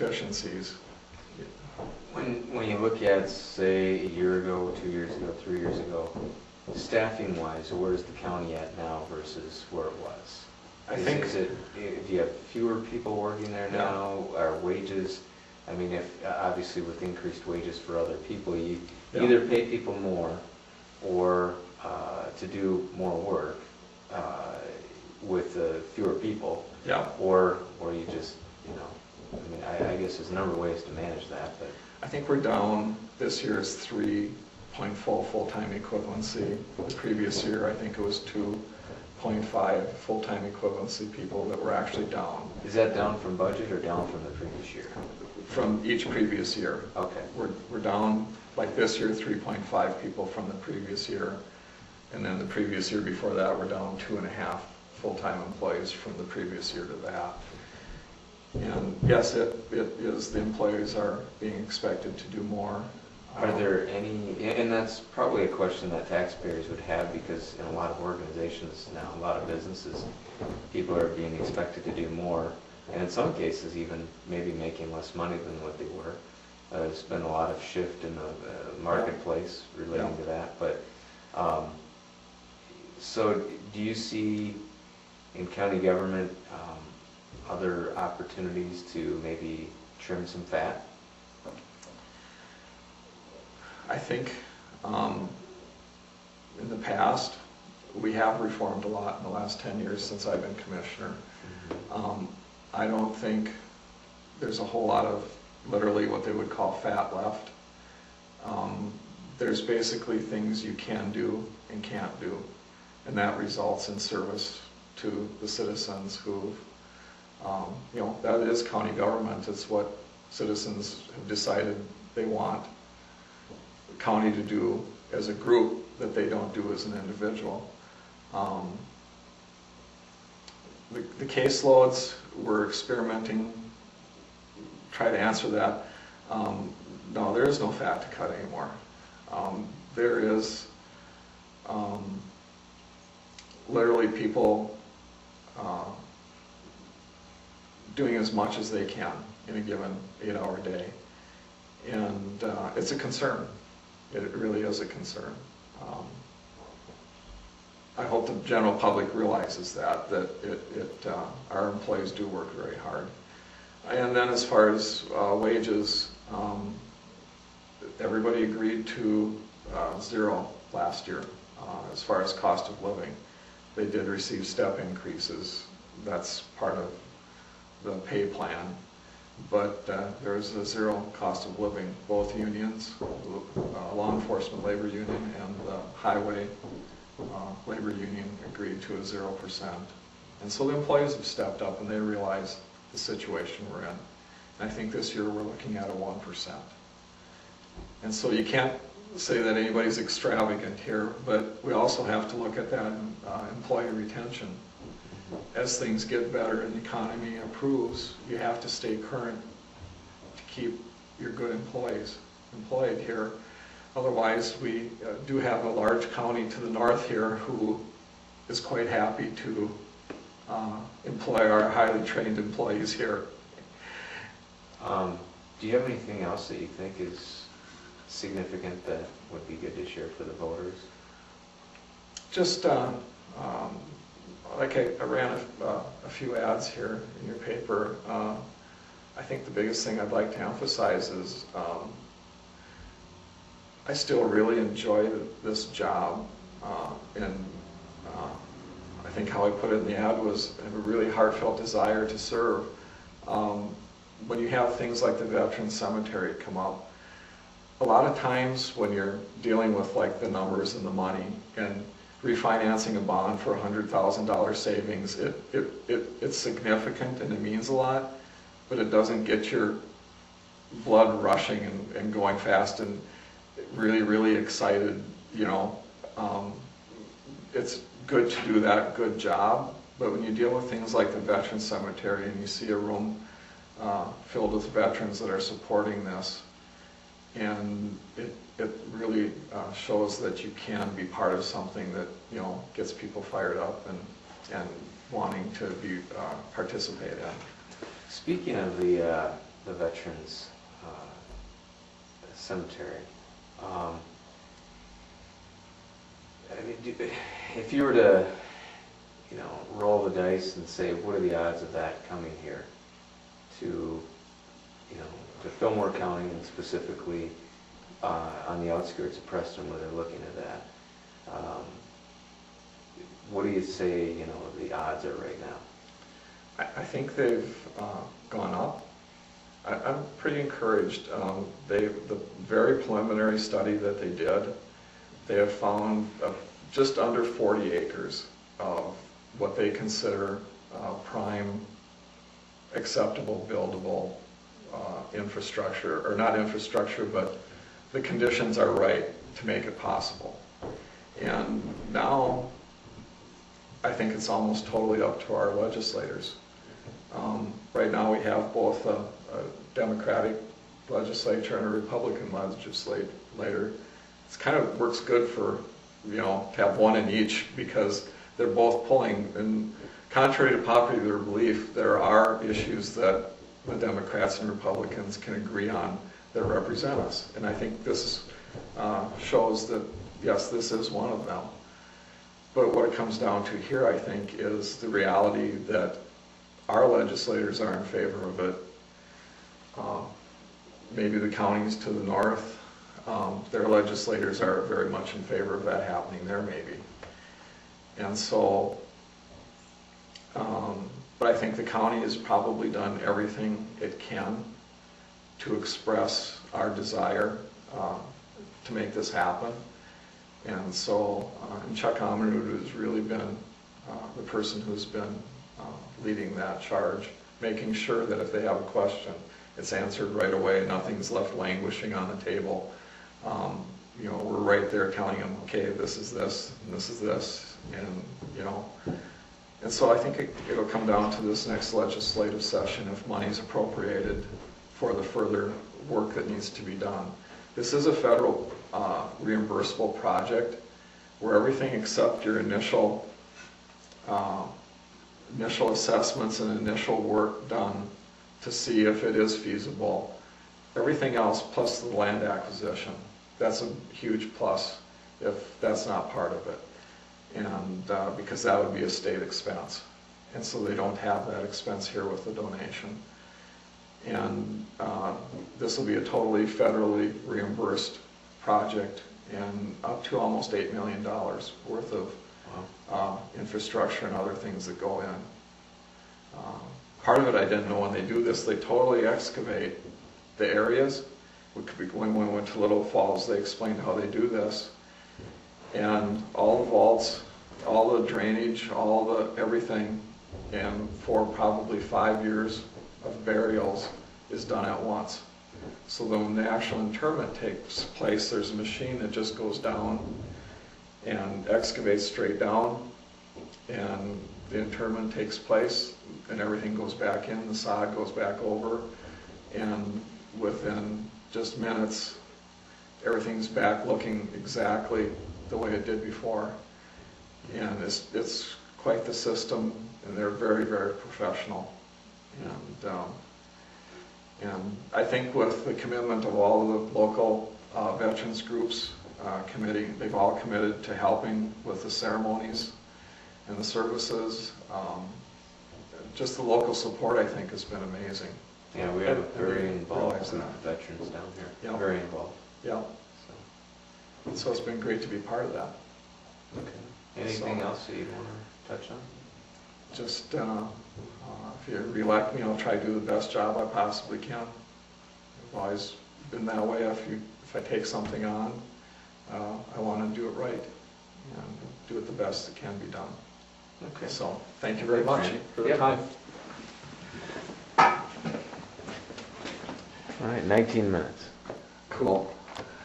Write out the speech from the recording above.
efficiencies. When you look at, say, a year ago, 2 years ago, 3 years ago, staffing-wise, where's the county at now versus where it was? Do you have fewer people working there now? Are wages, I mean, if obviously with increased wages for other people, you either pay people more or to do more work with fewer people, or you just, you know, I mean, I guess there's a number of ways to manage that, but I think we're down, this year is 3.4 full-time equivalency. The previous year, I think it was 2.5 full-time equivalency people that were actually down. Is that down from budget or down from the previous year? From each previous year. Okay. We're down, like this year, 3.5 people from the previous year. And then the previous year before that, we're down 2.5 full-time employees from the previous year to that. And yes, it is, the employees are being expected to do more. Are there any, and that's probably a question that taxpayers would have, because in a lot of organizations now, a lot of businesses, people are being expected to do more, and in some cases even maybe making less money than what they were. There's been a lot of shift in the marketplace relating to that, but so do you see in county government other opportunities to maybe trim some fat? I think in the past, we have reformed a lot in the last 10 years since I've been commissioner. I don't think there's a whole lot of literally what they would call fat left. There's basically things you can do and can't do, and that results in service to the citizens who, you know, that is county government. It's what citizens have decided they want the county to do as a group that they don't do as an individual. The caseloads, we're experimenting, try to answer that. No, there is no fat to cut anymore. There is literally people doing as much as they can in a given 8-hour day. And it's a concern. It really is a concern. I hope the general public realizes that our employees do work very hard. And then as far as wages, everybody agreed to 0 last year as far as cost of living. They did receive step increases. That's part of the pay plan. But there's a 0 cost of living. Both unions, law enforcement labor union and the highway labor union, agreed to a 0%. And so the employees have stepped up and they realize the situation we're in. And I think this year we're looking at a 1%. And so you can't say that anybody's extravagant here, but we also have to look at that employee retention. As things get better and the economy improves, you have to stay current to keep your good employees employed here. Otherwise, we do have a large county to the north here who is quite happy to employ our highly trained employees here. Do you have anything else that you think is significant that would be good to share for the voters? Just like I ran a few ads here in your paper. I think the biggest thing I'd like to emphasize is I still really enjoy this job, and I think how I put it in the ad was I have a really heartfelt desire to serve. When you have things like the Veterans Cemetery come up, a lot of times when you're dealing with like the numbers and the money and refinancing a bond for $100,000 savings, it's significant and it means a lot, but it doesn't get your blood rushing and going fast and really, really excited, you know. It's good to do that good job, but when you deal with things like the Veterans Cemetery and you see a room filled with veterans that are supporting this, and it really shows that you can be part of something that, you know, gets people fired up and wanting to be participate in. Speaking of the the veterans cemetery. I mean, if you were to, roll the dice and say, what are the odds of that coming here to, to Fillmore County, and specifically on the outskirts of Preston where they're looking at that? What do you say, the odds are right now? I think they've gone up. I'm pretty encouraged. The very preliminary study that they did, they have found just under 40 acres of what they consider prime, acceptable, buildable infrastructure, or not infrastructure, but the conditions are right to make it possible. And now, I think it's almost totally up to our legislators. Right now we have both a Democratic legislature and a Republican legislator. It's kind of works good for, to have one in each, because they're both pulling, and contrary to popular belief, there are issues that the Democrats and Republicans can agree on that represent us. And I think this shows that, yes, this is one of them. But what it comes down to here, I think, is the reality that our legislators are in favor of it. Maybe the counties to the north, their legislators are very much in favor of that happening there, maybe. And so, but I think the county has probably done everything it can to express our desire to make this happen. And so, and Chuck Amerud has really been the person who's been leading that charge, making sure that if they have a question, it's answered right away, nothing's left languishing on the table. We're right there telling them, okay, this is this, and this is this, and and so I think it'll come down to this next legislative session if money's appropriated for the further work that needs to be done. This is a federal reimbursable project where everything except your initial assessments and initial work done to see if it is feasible, everything else plus the land acquisition, that's a huge plus if that's not part of it. And because that would be a state expense. And so they don't have that expense here with the donation. And this will be a totally federally reimbursed project, and up to almost $8 million worth of infrastructure and other things that go in. Part of it I didn't know when they do this, they totally excavate the areas. When we went to Little Falls, they explained how they do this. And all the vaults, all the drainage, everything, and for probably 5 years of burials is done at once. So then when the actual interment takes place, there's a machine that just goes down and excavates straight down, and the interment takes place, and everything goes back in, the sod goes back over, and within just minutes, everything's back looking exactly the way it did before. And it's quite the system, and they're very, very professional. And I think with the commitment of all of the local veterans groups committee, they've all committed to helping with the ceremonies and the services. Just the local support, I think, has been amazing. Yeah, we are very involved with veterans down here. Yeah. Very involved. Yeah. So it's been great to be part of that. Okay. Anything else that you'd want to touch on? Just if you re-elect me, I'll try to do the best job I possibly can. I've always been that way. If I take something on, I want to do it right and do it the best that can be done. Okay. So thank you very much for the time. All right, 19 minutes. Cool.